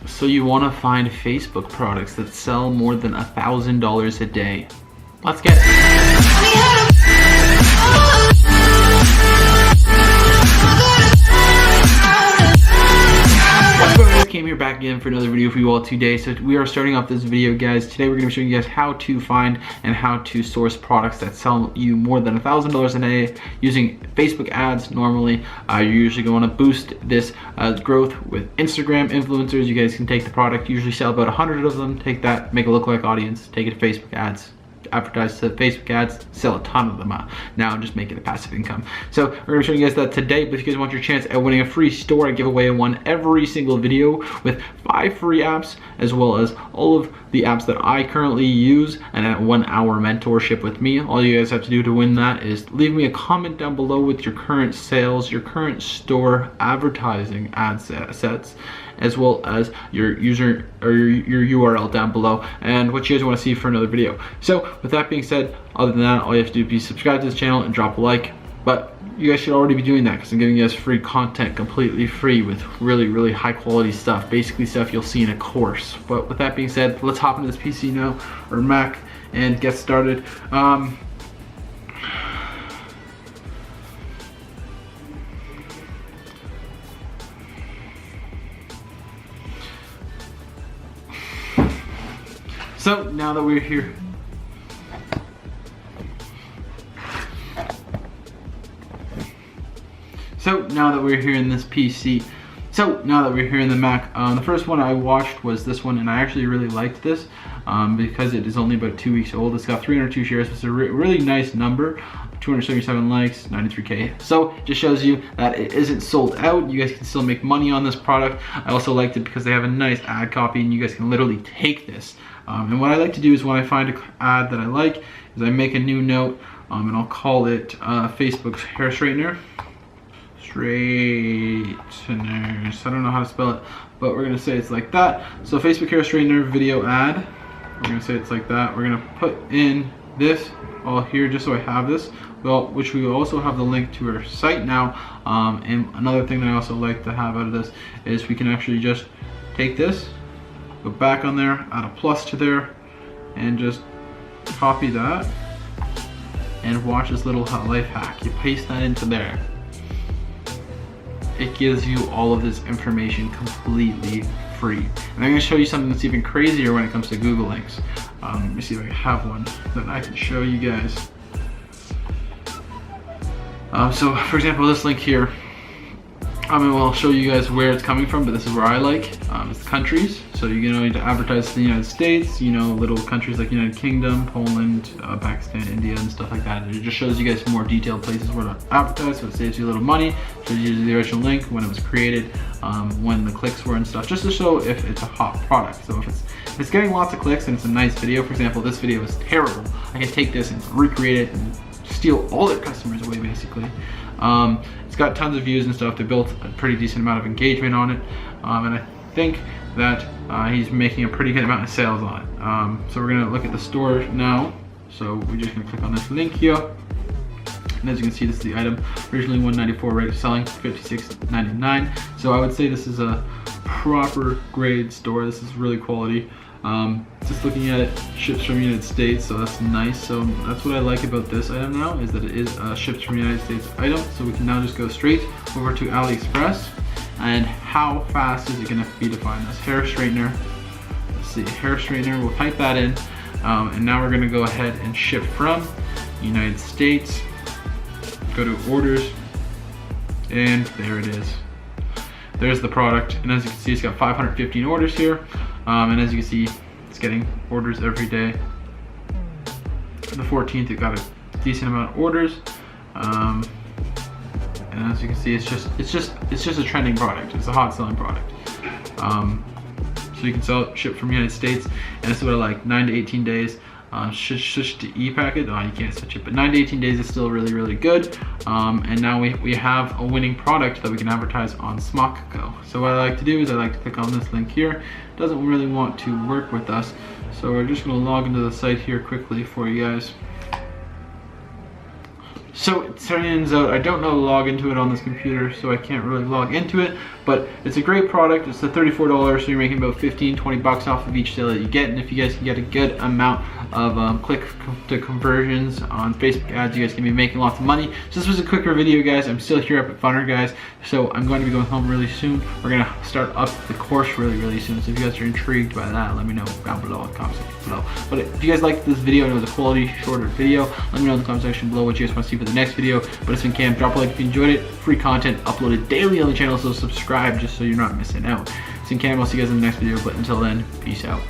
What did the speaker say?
So you want to find Facebook products that sell more than $1,000 a day. Let's get it. Came here back again for another video for you all today. So we are starting off this video, guys. Today we're going to be showing you guys how to find and how to source products that sell you more than $1,000 a day using Facebook ads. Normally you're usually going to boost this growth with Instagram influencers. You guys can take the product, usually sell about 100 of them, take that, make a lookalike audience, take it to Facebook ads, advertise to Facebook ads, sell a ton of them out. Now just make it a passive income. So we're going to show you guys that today, but if you guys want your chance at winning a free store, I give away one every single video with 5 free apps, as well as all of the apps that I currently use, and a 1-hour mentorship with me. All you guys have to do to win that is leave me a comment down below with your current sales, your current store advertising ad sets, as well as your user or your URL down below and what you guys want to see for another video. So with that being said, other than that, all you have to do is subscribe to this channel and drop a like. But you guys should already be doing that because I'm giving you guys free content, completely free, with really high quality stuff, basically stuff you'll see in a course. But with that being said, let's hop into this PC now, or Mac, and get started. So now that we're here, in this PC, so now that we're here in the Mac, the first one I watched was this one, and I actually really liked this because it is only about 2 weeks old. It's got 302 shares, it's a really nice number, 277 likes, 93K. So it just shows you that it isn't sold out. You guys can still make money on this product. I also liked it because they have a nice ad copy, and you guys can literally take this. And what I like to do is when I find an ad that I like, is I make a new note, and I'll call it Facebook's hair straightener. Straighteners. I don't know how to spell it, but we're gonna say it's like that. So Facebook hair straightener video ad. We're gonna say it's like that. We're gonna put in this all here just so I have this. Well, which we also have the link to our site now. And another thing that I also like to have out of this is we can actually just take this, go back on there, add a plus to there, and just copy that, and watch this little life hack. You paste that into there. It gives you all of this information completely free. And I'm going to show you something that's even crazier when it comes to Google links. Let me see if I have one that I can show you guys. So for example, this link here, I'll show you guys where it's coming from, but this is where I like. It's countries. So you know, to advertise to the United States, you know, little countries like United Kingdom, Poland, Pakistan, India, and stuff like that. It just shows you guys more detailed places where to advertise, so it saves you a little money. Shows you the original link, when it was created, when the clicks were and stuff, just to show if it's a hot product. So if it's getting lots of clicks and it's a nice video, for example, this video is terrible, I can take this and recreate it and steal all their customers away, basically. It's got tons of views and stuff. They built a pretty decent amount of engagement on it, and I think that he's making a pretty good amount of sales on it. So we're gonna look at the store now. So we're just gonna click on this link here, and as you can see, this is the item. Originally $194, ready for selling $56.99. So I would say this is a proper grade store. This is really quality. Just looking at it, ships from the United States, so that's nice. So that's what I like about this item now, is that it is a ships from the United States item. So we can now just go straight over to AliExpress. And how fast is it going to be to find this hair straightener? Let's see, hair straightener, we'll type that in. And now we're going to go ahead and ship from United States. Go to orders, and there it is. There's the product, and as you can see, it's got 515 orders here. And as you can see, it's getting orders every day. The 14th, it got a decent amount of orders. And as you can see, it's just a trending product. It's a hot selling product. So you can sell it, ship from the United States, and this is what I like, 9 to 18 days. Switch to e-packet. Oh, you can't switch it, but 9 to 18 days is still really good. And now we have a winning product that we can advertise on Smockco. So what I like to do is I like to click on this link here. It doesn't really want to work with us, so we're just going to log into the site here quickly for you guys. So it turns out I don't know to log into it on this computer, so I can't really log into it, but it's a great product. It's a $34, so you're making about 15-20 bucks off of each sale that you get. And if you guys can get a good amount of click to conversions on Facebook ads, you guys can be making lots of money. So this was a quicker video, guys. I'm still here up at Funner, guys, so I'm going to be going home really soon. We're gonna start up the course really soon, so if you guys are intrigued by that, let me know down below in the comment section below. But if you guys liked this video and it was a quality shorter video, let me know in the comment section below what you guys want to see for the next video. But it's been Cam. Drop a like if you enjoyed it. Free content uploaded daily on the channel, so subscribe just so you're not missing out. It's been Cam. I'll see you guys in the next video, but until then, peace out.